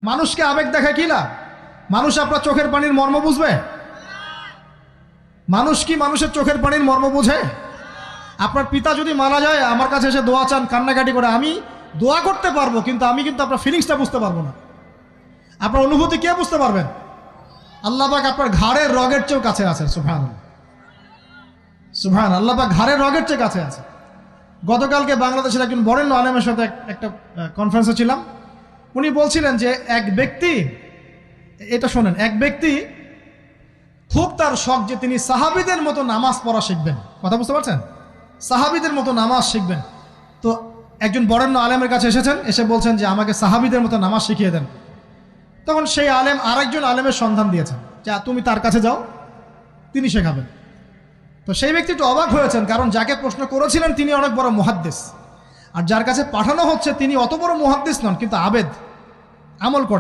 মানুষকে আবেগ দেখা কি লাভ? মানুষ আপনার চোখের পানির মর্ম বুঝবে? মানুষ কি মানুষের চোখের পানির মর্ম বুঝে? আপনার পিতা যদি মারা যায়, আমার কাছে এসে দোয়া চান কান্নাকাটি করে, আমি দোয়া করতে পারবো, কিন্তু আমি কিন্তু আপনার ফিলিংসটা বুঝতে পারবো না। আপনার অনুভূতি কে বুঝতে পারবেন? আল্লাহ পাক আপনার ঘাড়ের রগের চেয়েও কাছে আছেন। সুবহানাল্লাহ, সুবহানাল্লাহ। আল্লাহ পাক ঘাড়ের রগের চেয়ে কাছে আছে। গতকালকে বাংলাদেশের একজন বরেণ্য আলেমের সাথে একটা কনফারেন্সে ছিলাম। উনি বলছিলেন যে এক ব্যক্তি, এটা শোনেন, এক ব্যক্তি খুব তার শখ যে তিনি সাহাবীদের মতো নামাজ পড়া শিখবেন। কথা বুঝতে পারছেন? সাহাবীদের মতো নামাজ শিখবেন। তো একজন বরেণ্য আলেমের কাছে এসেছেন, এসে বলছেন যে আমাকে সাহাবীদের মতো নামাজ শিখিয়ে দেন। তখন সেই আলেম আরেকজন আলেমের সন্ধান দিয়েছেন, যে তুমি তার কাছে যাও, তিনি শেখাবেন। তো সেই ব্যক্তি একটু অবাক হয়েছেন, কারণ যাকে প্রশ্ন করেছিলেন তিনি অনেক বড় মুহাদ্দিস, আর যার কাছে পাঠানো হচ্ছে তিনি অত বড় মুহাদ্দিস নন, কিন্তু আবেদ, আমল করে।